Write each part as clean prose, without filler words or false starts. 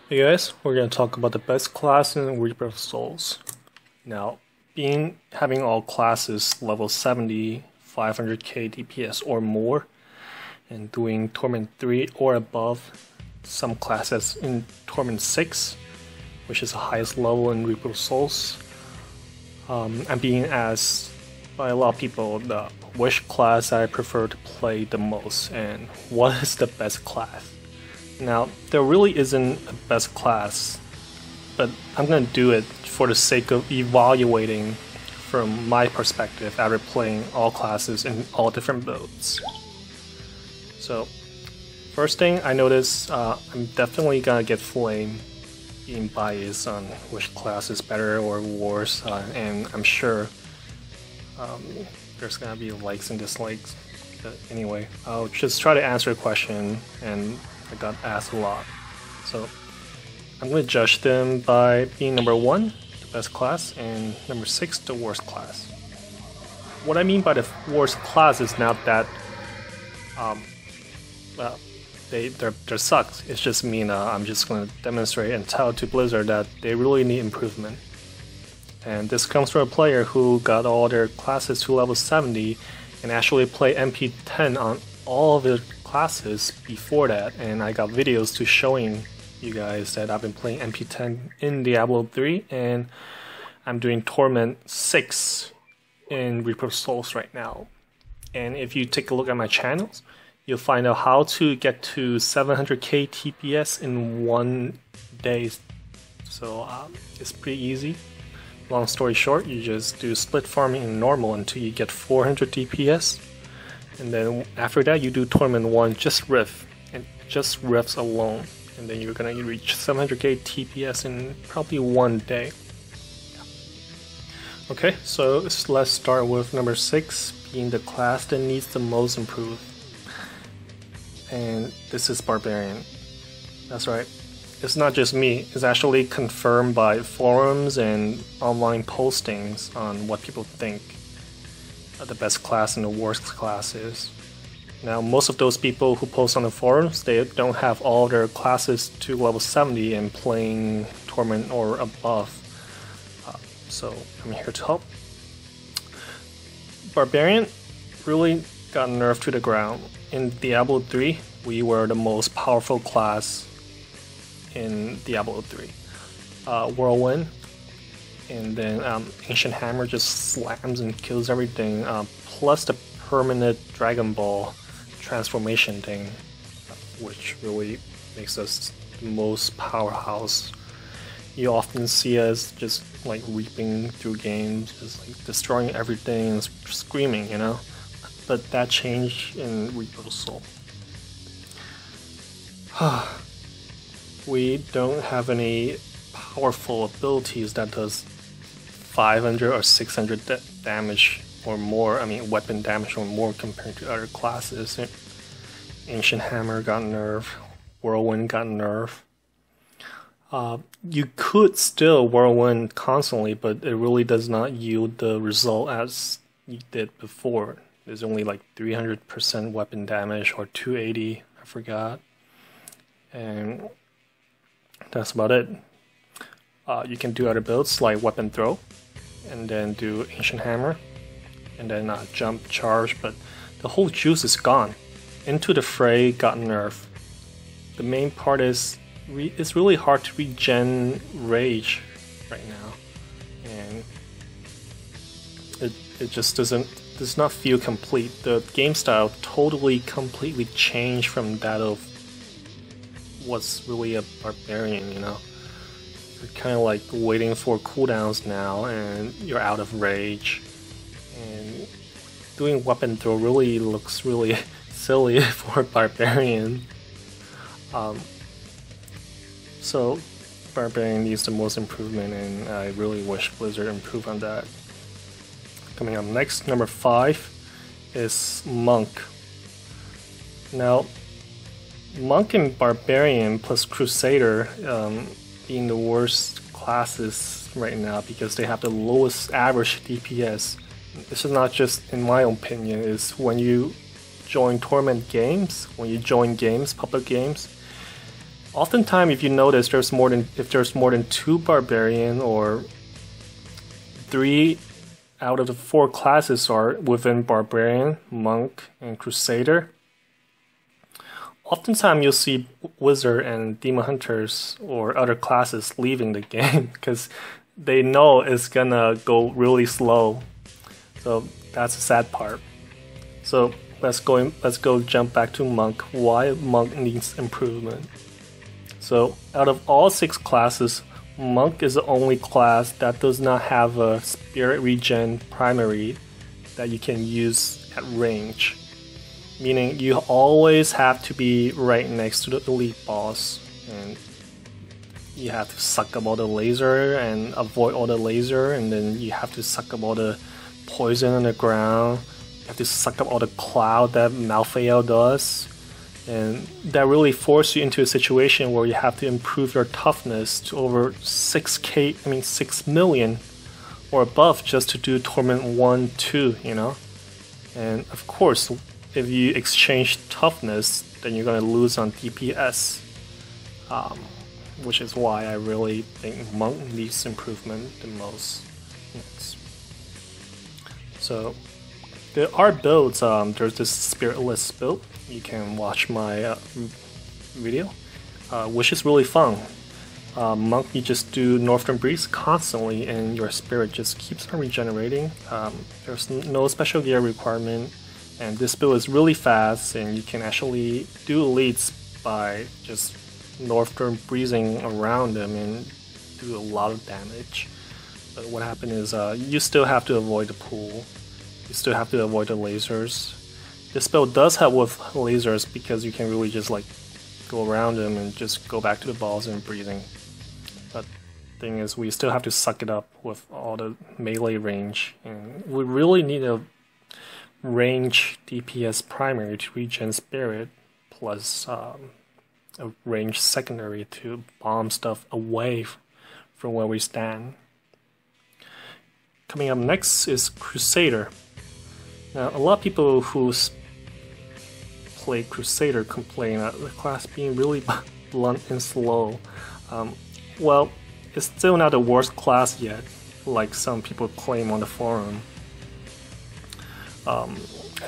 Hey guys, we're going to talk about the best class in Reaper of Souls. Now, having all classes level 70, 500k DPS or more, and doing Torment 3 or above, some classes in Torment 6, which is the highest level in Reaper of Souls. I'm being asked by a lot of people which class I prefer to play the most and what is the best class. Now, there really isn't a best class, but I'm going to do it for the sake of evaluating from my perspective after playing all classes in all different builds. So, first thing I notice, I'm definitely going to get flamed being biased on which class is better or worse, and I'm sure there's going to be likes and dislikes. But anyway, I'll just try to answer a question, and I got asked a lot. So I'm going to judge them by being number 1, the best class, and number 6, the worst class. What I mean by the worst class is not that they're sucks. It's just mean I'm just going to demonstrate and tell to Blizzard that they really need improvement. And this comes from a player who got all their classes to level 70 and actually play MP10 on all of their classes before that, and I got videos to showing you guys that I've been playing MP10 in Diablo 3 and I'm doing Torment 6 in Reaper of Souls right now. And if you take a look at my channels, you'll find out how to get to 700k TPS in 1 day. So it's pretty easy. Long story short, you just do split farming in normal until you get 400 DPS. And then after that, you do Torment 1, just Rift, and just Rifts alone. And then you're gonna reach 700k TPS in probably 1 day. Okay, so let's start with number 6, being the class that needs the most improved. And this is Barbarian. That's right. It's not just me, it's actually confirmed by forums and online postings on what people think the best class and the worst class is. Now, most of those people who post on the forums, they don't have all their classes to level 70 and playing Torment or above. So I'm here to help. Barbarian really got nerfed to the ground. In Diablo 3, we were the most powerful class in Diablo 3. Whirlwind, and then Ancient Hammer just slams and kills everything, plus the permanent Dragon Ball transformation thing, which really makes us the most powerhouse. You often see us just like reaping through games, just like destroying everything and screaming, you know? But that changed in Reaper of Souls. We don't have any powerful abilities that does 500 or 600 damage or more, I mean weapon damage or more compared to other classes. Ancient Hammer got nerfed, Whirlwind got nerfed. You could still Whirlwind constantly, but it really does not yield the result as you did before. There's only like 300% weapon damage or 280, I forgot. And that's about it. You can do other builds like Weapon Throw, and then do Ancient Hammer, and then Jump Charge, but the whole juice is gone. Into the Fray got nerfed. The main part is it's really hard to regen Rage right now, and it just does not feel complete. The game style completely changed from that of what's really a Barbarian, you know? You're kind of like waiting for cooldowns now, and you're out of rage. And doing Weapon Throw really looks really silly for Barbarian. So Barbarian needs the most improvement, and I really wish Blizzard improved on that. Coming up next, number 5 is Monk. Now, Monk and Barbarian plus Crusader being the worst classes right now because they have the lowest average DPS. This is not just in my opinion, it's when you join Torment games, when you join games, public games, Oftentimes, if you notice, if there's more than 2 Barbarian or 3 out of the 4 classes are within Barbarian, Monk, and Crusader, oftentimes you'll see Wizard and Demon Hunters or other classes leaving the game because they know it's gonna go really slow. So that's the sad part. So let's go jump back to Monk. Why Monk needs improvement. So out of all 6 classes, Monk is the only class that does not have a spirit regen primary that you can use at range. Meaning you always have to be right next to the elite boss, and you have to suck up all the laser and avoid all the laser, and then you have to suck up all the poison on the ground. You have to suck up all the cloud that Malthael does. And that really forces you into a situation where you have to improve your toughness to over 6 million or above just to do Torment 1, 2, you know? And of course, if you exchange toughness, then you're gonna lose on DPS. Which is why I really think Monk needs improvement the most. Yes. So, there are builds, there's this Spiritless build. You can watch my video, which is really fun. Monk, you just do Northern Breeze constantly and your spirit just keeps on regenerating. There's no special gear requirement, and this build is really fast, and you can actually do elites by just Northern Breezing around them and do a lot of damage. But what happens is you still have to avoid the pool, you still have to avoid the lasers. This build does help with lasers because you can really just like go around them and just go back to the balls and breathing. But the thing is, we still have to suck it up with all the melee range, and we really need a range DPS primary to regen spirit, plus a range secondary to bomb stuff away from where we stand. Coming up next is Crusader. Now, a lot of people who play Crusader complain that the class being really blunt and slow. Well, it's still not the worst class yet, like some people claim on the forum. I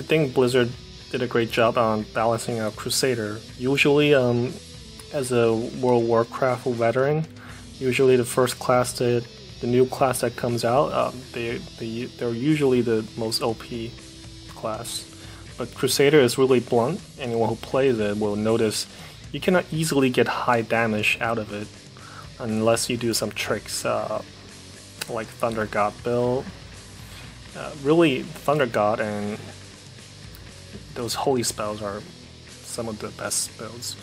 think Blizzard did a great job on balancing out Crusader. Usually, as a World of Warcraft veteran, usually the first class the new class that comes out, they're usually the most OP class. But Crusader is really blunt. Anyone who plays it will notice you cannot easily get high damage out of it unless you do some tricks like Thunder God build. Really, Thunder God and those holy spells are some of the best builds.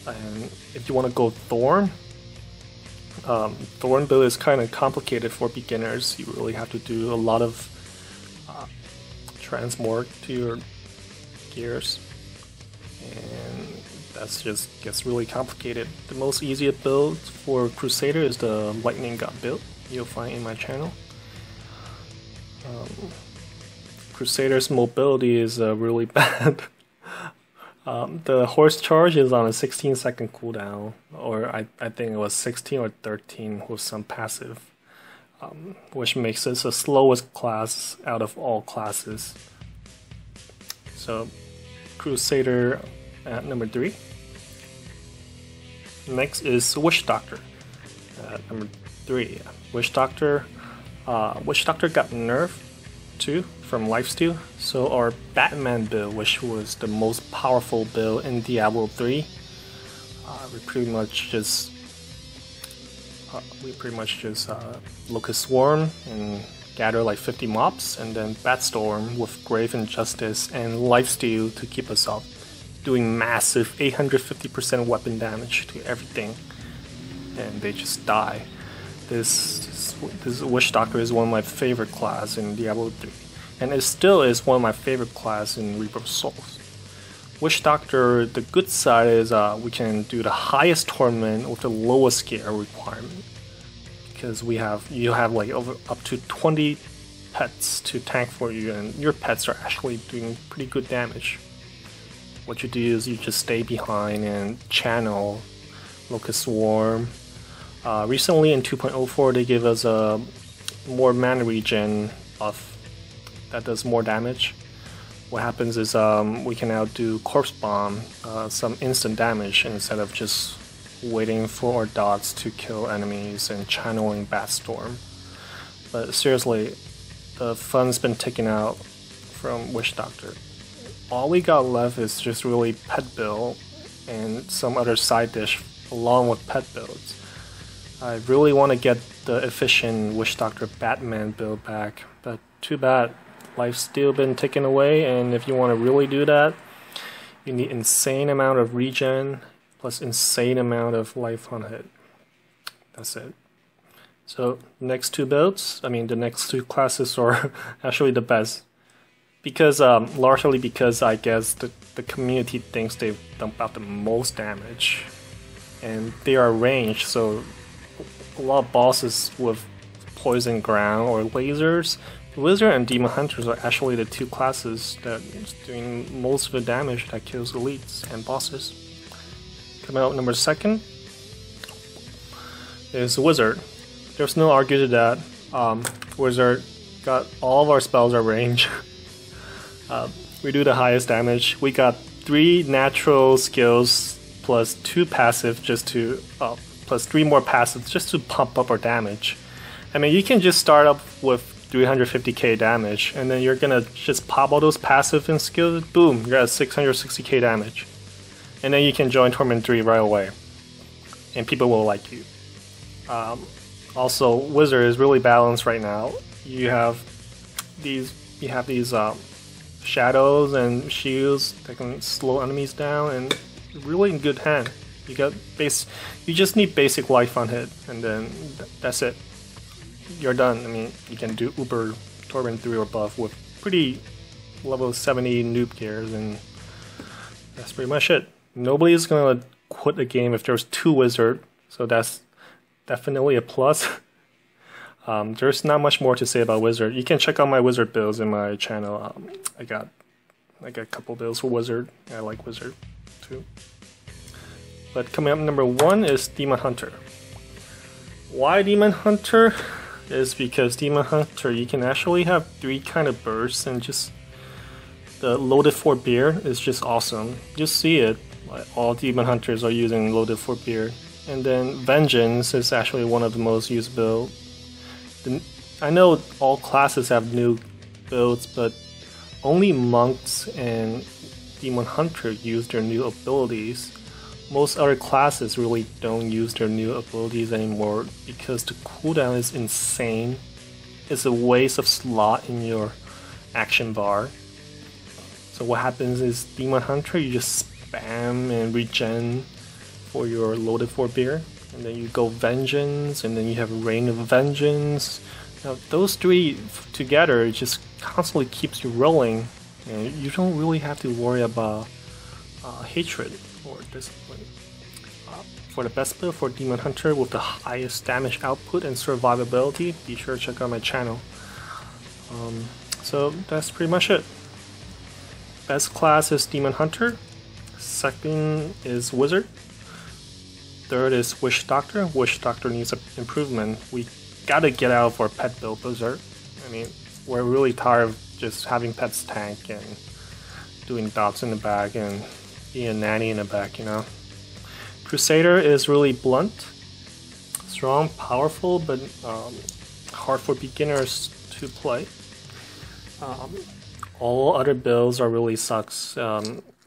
And if you want to go Thorn, Thorn build is kind of complicated for beginners. You really have to do a lot of transmort to your gears, and that's just gets really complicated. The most easiest build for Crusader is the Lightning God build you'll find in my channel. Crusader's mobility is really bad. The horse charge is on a 16-second cooldown, or I think it was 16 or 13 with some passive, which makes it the slowest class out of all classes. So, Crusader at number 3. Next is Witch Doctor at number 3. Witch Doctor got nerfed too from lifesteal. So our Batman build, which was the most powerful build in Diablo 3, we pretty much just Locust Swarm and gather like 50 mobs, and then Batstorm with Grave Injustice and lifesteal to keep us up, doing massive 850% weapon damage to everything, and they just die. This Witch Doctor is one of my favorite class in Diablo 3, and it still is one of my favorite class in Reaper of Souls. Witch Doctor, the good side is we can do the highest torment with the lowest gear requirement, because you have like up to 20 pets to tank for you, and your pets are actually doing pretty good damage. What you do is you just stay behind and channel Locust Swarm. Recently in 2.04 they gave us a more mana regen buff that does more damage. What happens is we can now do Corpse Bomb, some instant damage instead of just waiting for our dots to kill enemies and channeling Bat Storm. But seriously, the fun's been taken out from Witch Doctor. All we got left is just really pet build and some other side dish along with pet builds. I really want to get the efficient Witch Doctor Batman build back, but too bad. Life's still been taken away, and if you want to really do that, you need insane amount of regen plus insane amount of life on hit. That's it. So next two builds, the next two classes are actually the best. Because largely because I guess the community thinks they dump out the most damage. And they are ranged, so a lot of bosses with poison ground or lasers, Wizard and Demon Hunters are actually the two classes that is doing most of the damage that kills elites and bosses. Coming out number 2 is Wizard. There's no argue to that. Wizard got all of our spells are range. We do the highest damage. We got 3 natural skills plus 2 passive just to plus 3 more passives just to pump up our damage. You can just start up with 350k damage, and then you're gonna just pop all those passive and skills, boom, you're at 660k damage. And then you can join Torment 3 right away, and people will like you. Also, Wizard is really balanced right now. You have these shadows and shields that can slow enemies down, and really in good hand. You just need basic life on hit, and then that's it. You're done. You can do Uber Torment 3 or buff with pretty level 70 noob gears, and that's pretty much it. Nobody's gonna quit a game if there's 2 wizard, so that's definitely a plus. There's not much more to say about wizard. You can check out my wizard builds in my channel. I got a couple builds for wizard. I like wizard too. But coming up number 1 is Demon Hunter. Why Demon Hunter? Is because Demon Hunter, you can actually have 3 kind of bursts, and just the loaded for beer is just awesome. You see it, like all Demon Hunters are using loaded for beer. And then Vengeance is actually one of the most used builds. I know all classes have new builds, but only monks and Demon Hunter use their new abilities. Most other classes really don't use their new abilities anymore because the cooldown is insane. It's a waste of slot in your action bar. So what happens is Demon Hunter, you just spam and regen for your loaded for beer, and then you go Vengeance, and then you have Reign of Vengeance. Now those 3 together just constantly keeps you rolling, and you don't really have to worry about hatred or discipline. For the best build for Demon Hunter with the highest damage output and survivability, be sure to check out my channel. So that's pretty much it. Best class is Demon Hunter, 2nd is Wizard, 3rd is Witch Doctor. Witch Doctor needs an improvement. We gotta get out of our pet build Blizzard. We're really tired of just having pets tank and doing dots in the back and being a nanny in the back, Crusader is really blunt, strong, powerful, but hard for beginners to play. All other builds are really sucks.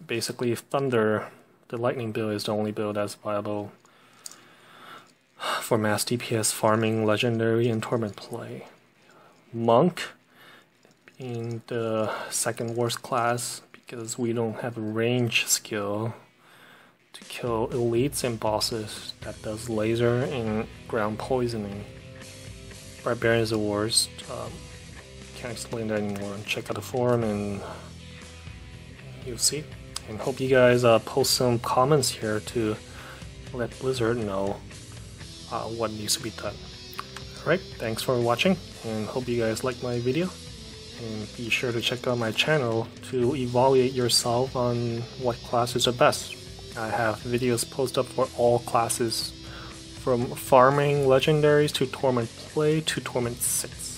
Basically, Thunder, the Lightning build, is the only build that's viable for mass DPS farming, Legendary, and Torment play. Monk being the 2nd worst class because we don't have a range skill to kill elites and bosses that does laser and ground poisoning. Barbarian is the worst. Can't explain that anymore. Check out the forum and you'll see. And hope you guys post some comments here to let Blizzard know what needs to be done. Alright, thanks for watching, and hope you guys like my video. And be sure to check out my channel to evaluate yourself on what classes are best. I have videos posted up for all classes, from farming legendaries to torment play to torment 6.